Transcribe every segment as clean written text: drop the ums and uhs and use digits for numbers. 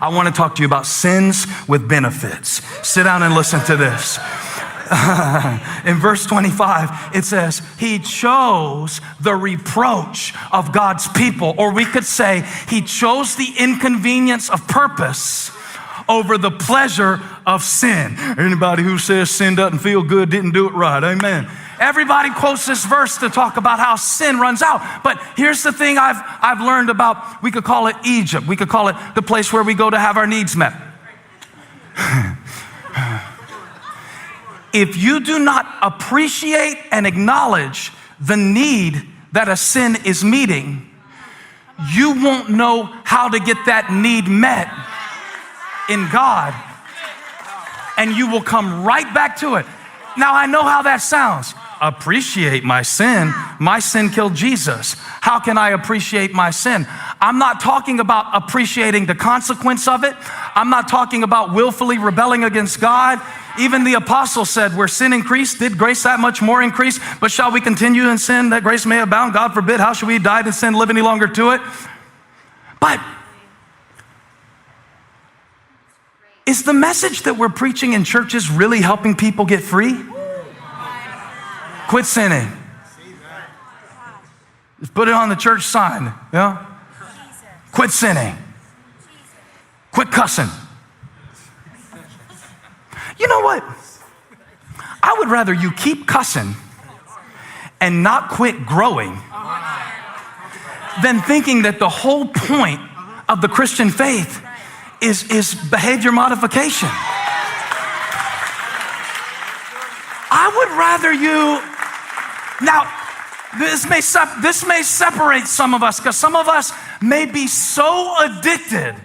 I want to talk to you about sins with benefits. Sit down and listen to this. In verse 25, it says, he chose the reproach of God's people, or we could say he chose the inconvenience of purpose over the pleasure of sin. Anybody who says sin doesn't feel good didn't do it right. Amen. Everybody quotes this verse to talk about how sin runs out. But here's the thing I've learned about, we could call it Egypt. We could call it the place where we go to have our needs met. If you do not appreciate and acknowledge the need that a sin is meeting, you won't know how to get that need met in God, and you will come right back to it. Now, I know how that sounds. Appreciate my sin. My sin killed Jesus. How can I appreciate my sin? I'm not talking about appreciating the consequence of it. I'm not talking about willfully rebelling against God. Even the apostle said, where sin increased, did grace that much more increase? But shall we continue in sin that grace may abound? God forbid. How shall we die in sin, live any longer to it? But is the message that we're preaching in churches really helping people get free? Quit sinning. Just put it on the church sign. Yeah? Quit sinning. Quit cussing. You know what? I would rather you keep cussing and not quit growing than thinking that the whole point of the Christian faith is behavior modification. I would rather you, now this may separate some of us, because some of us may be so addicted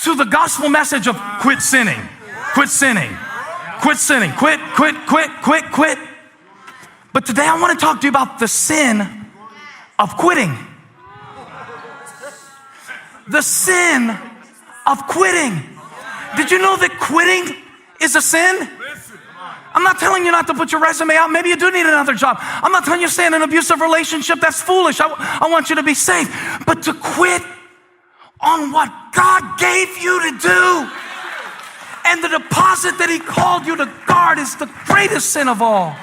to the gospel message of quit sinning, quit sinning, quit sinning, quit. But today I want to talk to you about the sin of quitting. The sin of quitting. Did you know that quitting is a sin? I'm not telling you not to put your resume out. Maybe you do need another job. I'm not telling you to stay in an abusive relationship. That's foolish. I want you to be safe. But to quit on what God gave you to do and the deposit that he called you to guard is the greatest sin of all.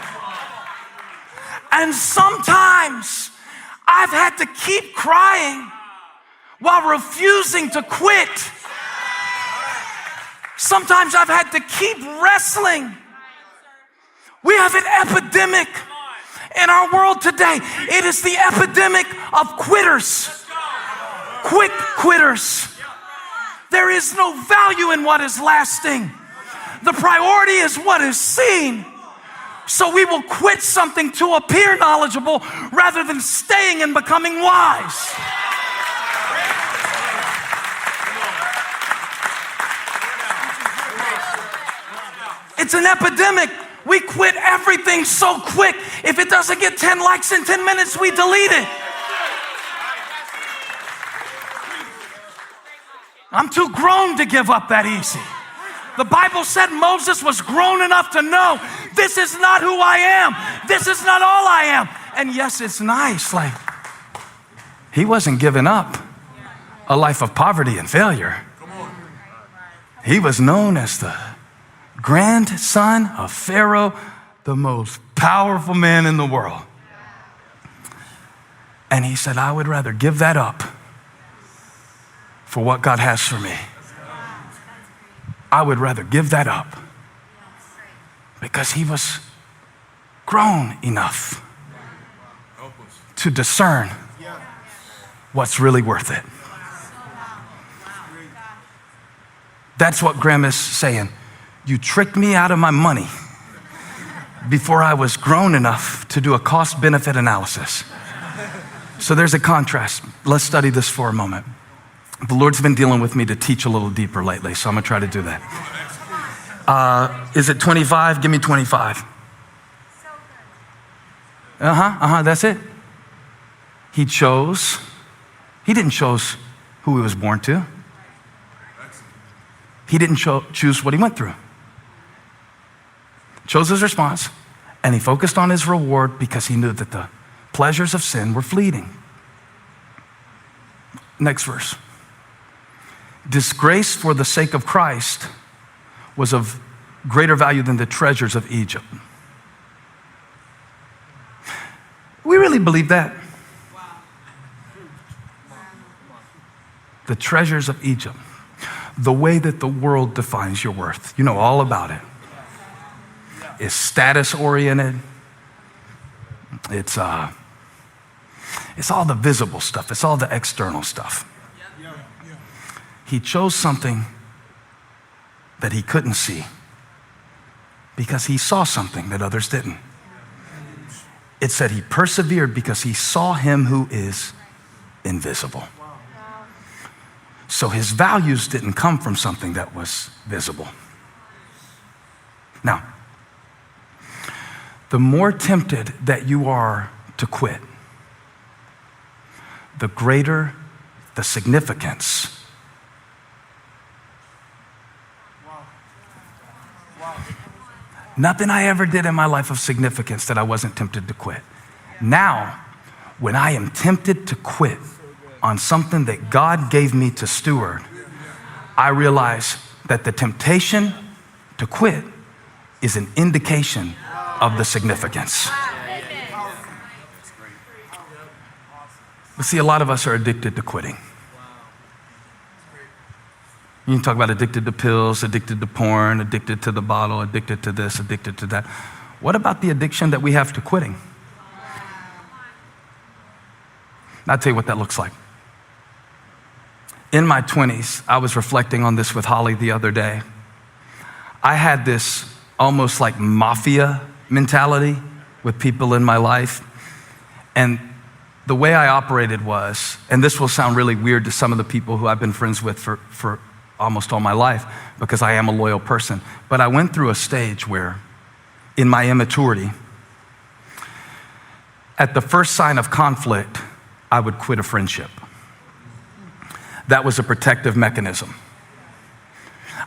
And sometimes I've had to keep crying while refusing to quit. Sometimes I've had to keep wrestling. We have an epidemic in our world today. It is the epidemic of quitters. Quick quitters. There is no value in what is lasting. The priority is what is seen. So we will quit something to appear knowledgeable rather than staying and becoming wise. It's an epidemic. We quit everything so quick. If it doesn't get 10 likes in 10 minutes, we delete it. I'm too grown to give up that easy. The Bible said Moses was grown enough to know this is not who I am. This is not all I am. And yes, it's nice. Like, he wasn't giving up a life of poverty and failure. He was known as the grandson of Pharaoh, the most powerful man in the world. And he said, I would rather give that up for what God has for me. I would rather give that up because he was grown enough to discern what's really worth it. That's what Graham is saying. You tricked me out of my money before I was grown enough to do a cost-benefit analysis. So there's a contrast. Let's study this for a moment. The Lord's been dealing with me to teach a little deeper lately, so I'm going to try to do that. Is it 25? Give me 25. That's it. He didn't choose who he was born to. He didn't choose what he went through. Chose his response, and he focused on his reward because he knew that the pleasures of sin were fleeting. Next verse. disgrace for the sake of Christ was of greater value than the treasures of Egypt. We really believe that. The treasures of Egypt, the way that the world defines your worth, you know all about it. It's status oriented. It's all the visible stuff. It's all the external stuff. He chose something that he couldn't see because he saw something that others didn't. It said he persevered because he saw him who is invisible. So his values didn't come from something that was visible. Now, the more tempted that you are to quit, the greater the significance. Nothing I ever did in my life of significance that I wasn't tempted to quit. Now, when I am tempted to quit on something that God gave me to steward, I realize that the temptation to quit is an indication of the significance. But see, a lot of us are addicted to quitting. You can talk about addicted to pills, addicted to porn, addicted to the bottle, addicted to this, addicted to that. What about the addiction that we have to quitting? I'll tell you what that looks like. In my 20s, I was reflecting on this with Holly the other day. I had this almost like mafia mentality with people in my life. And the way I operated was, and this will sound really weird to some of the people who I've been friends with for almost all my life, because I am a loyal person. But I went through a stage where, in my immaturity, at the first sign of conflict, I would quit a friendship. That was a protective mechanism.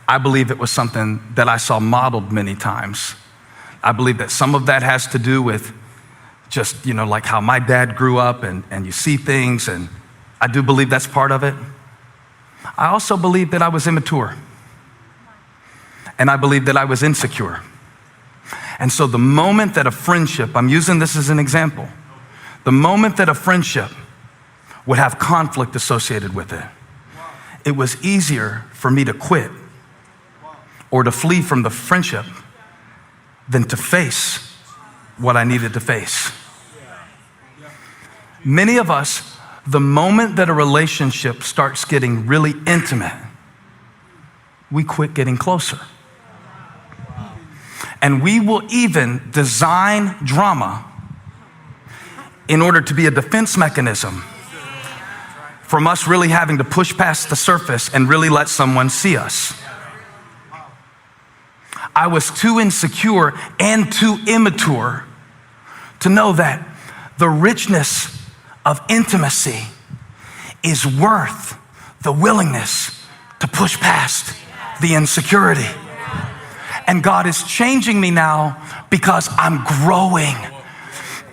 I believe it was something that I saw modeled many times. I believe that some of that has to do with just, like how my dad grew up and you see things, and I do believe that's part of it. I also believe that I was immature. And I believe that I was insecure. And so the moment that a friendship, I'm using this as an example, the moment that a friendship would have conflict associated with it, it was easier for me to quit or to flee from the friendship than to face what I needed to face. Many of us, the moment that a relationship starts getting really intimate, we quit getting closer. And we will even design drama in order to be a defense mechanism from us really having to push past the surface and really let someone see us. I was too insecure and too immature to know that the richness of intimacy is worth the willingness to push past the insecurity. And God is changing me now because I'm growing.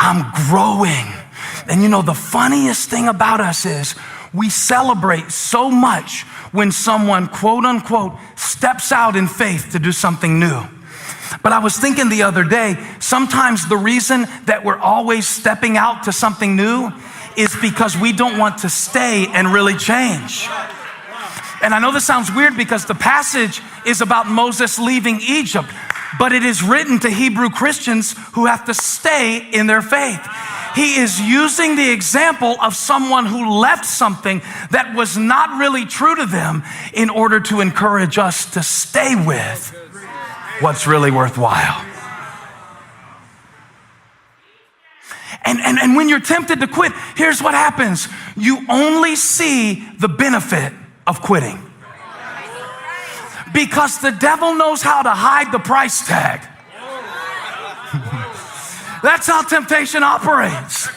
I'm growing. And the funniest thing about us is we celebrate so much when someone, quote unquote, steps out in faith to do something new. But I was thinking the other day, sometimes the reason that we're always stepping out to something new is because we don't want to stay and really change. And I know this sounds weird because the passage is about Moses leaving Egypt, but it is written to Hebrew Christians who have to stay in their faith. He is using the example of someone who left something that was not really true to them in order to encourage us to stay with what's really worthwhile. And when you're tempted to quit, here's what happens. You only see the benefit of quitting. Because the devil knows how to hide the price tag. That's how temptation operates.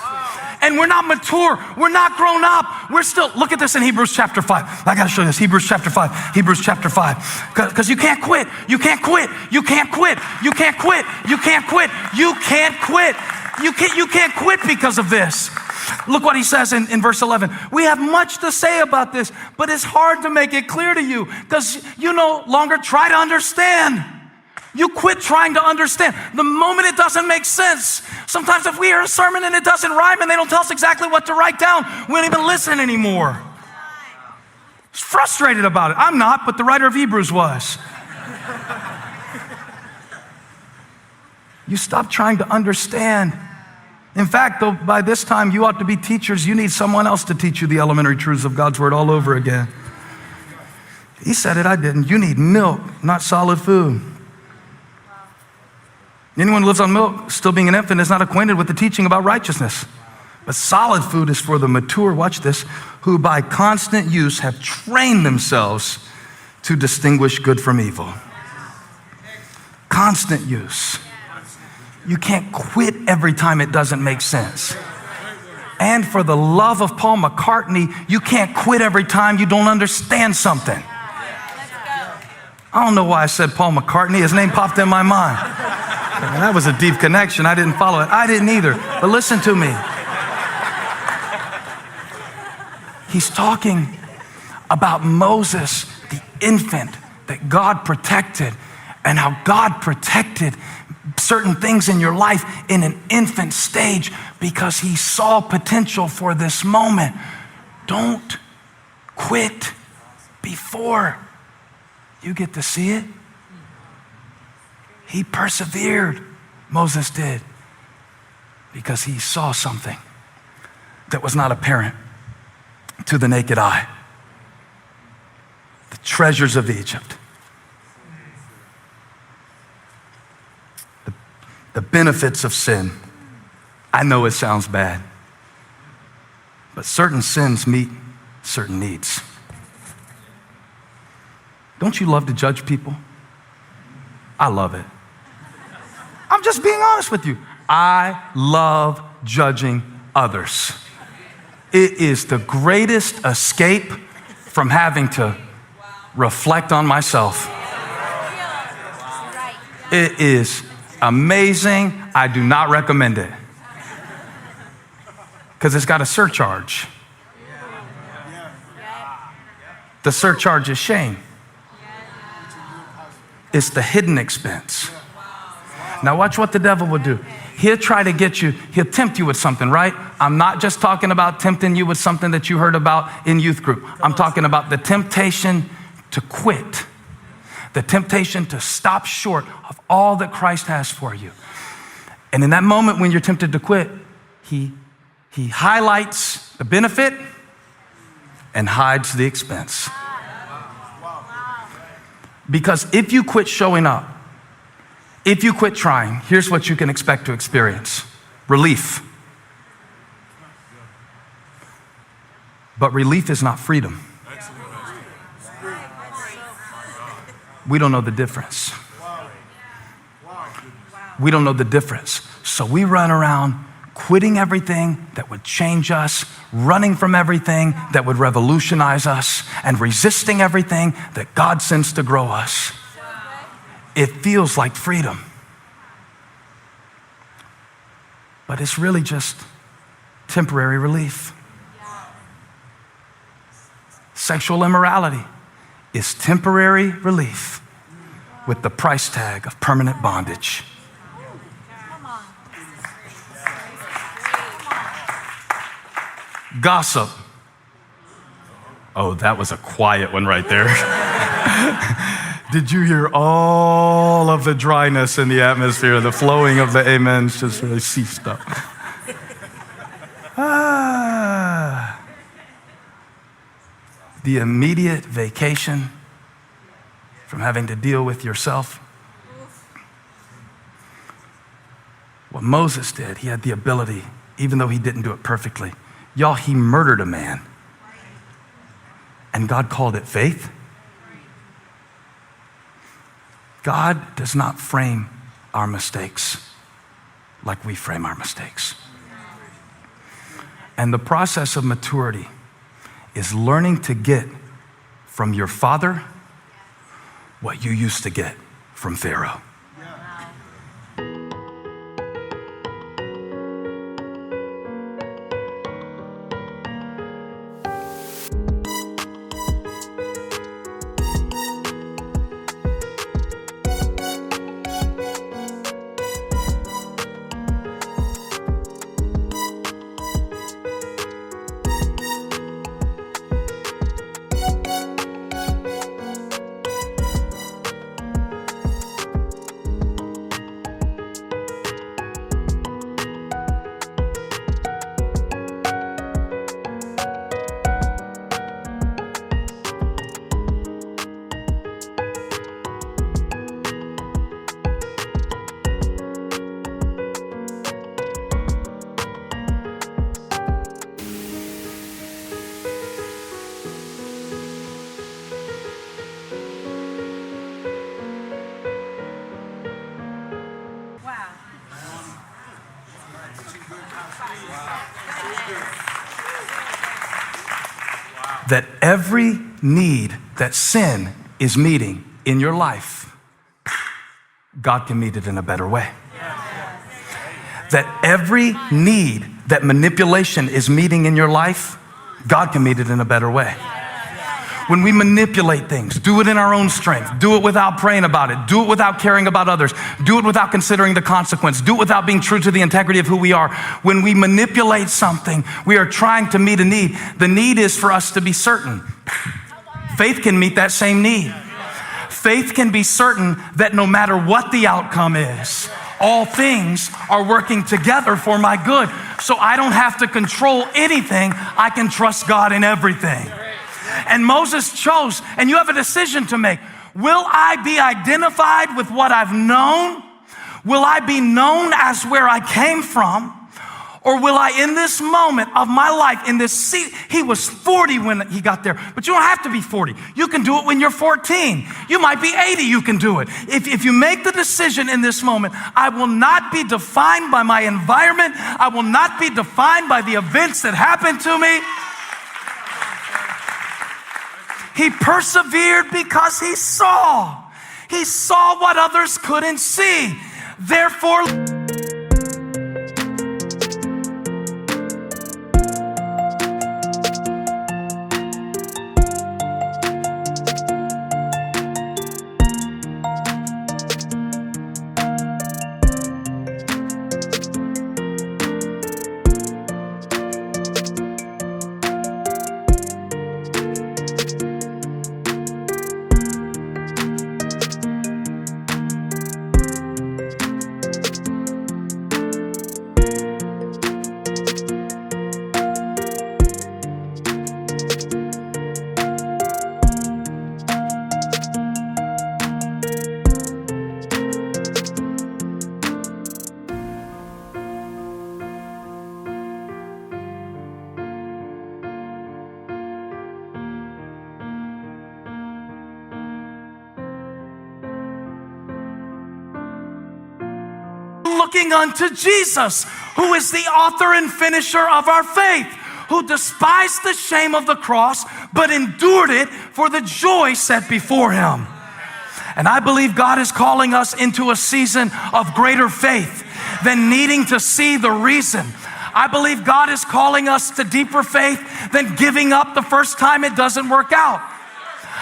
And we're not mature. We're not grown up. We're still, look at this in Hebrews chapter 5. I got to show you this. Hebrews chapter 5. Hebrews chapter 5. Because you can't quit. You can't quit. You can't quit. You can't quit. You can't quit. You can't quit. You can't quit because of this. Look what he says in verse 11. We have much to say about this, but it's hard to make it clear to you because you no longer try to understand. You quit trying to understand. The moment it doesn't make sense. Sometimes if we hear a sermon and it doesn't rhyme and they don't tell us exactly what to write down, we don't even listen anymore. He's frustrated about it. I'm not, but the writer of Hebrews was. You stop trying to understand. In fact, though, by this time you ought to be teachers. You need someone else to teach you the elementary truths of God's word all over again. He said it, I didn't. You need milk, not solid food. Anyone who lives on milk, still being an infant, is not acquainted with the teaching about righteousness. But solid food is for the mature, watch this, who by constant use have trained themselves to distinguish good from evil. Constant use. You can't quit every time it doesn't make sense. And for the love of Paul McCartney, you can't quit every time you don't understand something. I don't know why I said Paul McCartney. His name popped in my mind. And that was a deep connection. I didn't follow it. I didn't either. But listen to me. He's talking about Moses, the infant that God protected, and how God protected certain things in your life in an infant stage because he saw potential for this moment. Don't quit before you get to see it. He persevered, Moses did, because he saw something that was not apparent to the naked eye. The treasures of Egypt. The benefits of sin. I know it sounds bad, but certain sins meet certain needs. Don't you love to judge people? I love it. I'm just being honest with you. I love judging others. It is the greatest escape from having to reflect on myself. It is amazing. I do not recommend it because it's got a surcharge. The surcharge is shame. It's the hidden expense. Now watch what the devil will do. He'll try to get you, he'll tempt you with something, right? I'm not just talking about tempting you with something that you heard about in youth group. I'm talking about the temptation to quit. The temptation to stop short of all that Christ has for you. And in that moment when you're tempted to quit, he highlights the benefit and hides the expense. Because if you quit showing up, if you quit trying, here's what you can expect to experience. Relief. But relief is not freedom. We don't know the difference. We don't know the difference. So we run around quitting everything that would change us, running from everything that would revolutionize us, and resisting everything that God sends to grow us. It feels like freedom. But it's really just temporary relief. Sexual immorality is temporary relief with the price tag of permanent bondage. Gossip. Oh, that was a quiet one right there. Did you hear all of the dryness in the atmosphere, the flowing of the amens just really ceased up? The immediate vacation from having to deal with yourself. What Moses did, he had the ability, even though he didn't do it perfectly. Y'all, he murdered a man. And God called it faith. God does not frame our mistakes like we frame our mistakes. And the process of maturity is learning to get from your father what you used to get from Pharaoh. that every need that sin is meeting in your life, God can meet it in a better way. That every need that manipulation is meeting in your life, God can meet it in a better way. When we manipulate things, do it in our own strength, do it without praying about it, do it without caring about others, do it without considering the consequence, do it without being true to the integrity of who we are. When we manipulate something, we are trying to meet a need. The need is for us to be certain. Faith can meet that same need. Faith can be certain that no matter what the outcome is, all things are working together for my good. So I don't have to control anything. I can trust God in everything. And Moses chose, and you have a decision to make. Will I be identified with what I've known? Will I be known as where I came from? Or will I, in this moment of my life, in this seat, he was 40 when he got there, but you don't have to be 40. You can do it when you're 14. You might be 80, you can do it. If you make the decision in this moment, I will not be defined by my environment. I will not be defined by the events that happened to me. He persevered because he saw. He saw what others couldn't see. Therefore, looking unto Jesus, who is the author and finisher of our faith, who despised the shame of the cross, but endured it for the joy set before him. And I believe God is calling us into a season of greater faith than needing to see the reason. I believe God is calling us to deeper faith than giving up the first time it doesn't work out.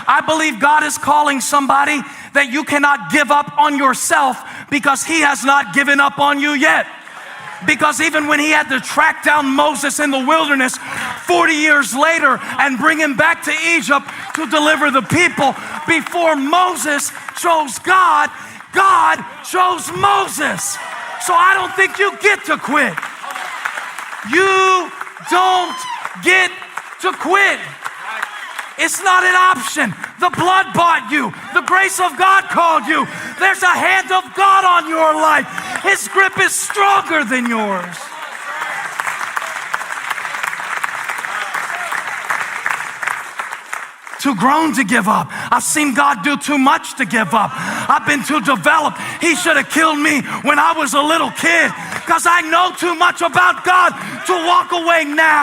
I believe God is calling somebody that you cannot give up on yourself because he has not given up on you yet. Because even when he had to track down Moses in the wilderness 40 years later and bring him back to Egypt to deliver the people, before Moses chose God, God chose Moses. So I don't think you get to quit. You don't get to quit. It's not an option. The blood bought you. The grace of God called you. There's a hand of God on your life. His grip is stronger than yours. Too grown to give up. I've seen God do too much to give up. I've been too developed. He should have killed me when I was a little kid because I know too much about God to walk away now.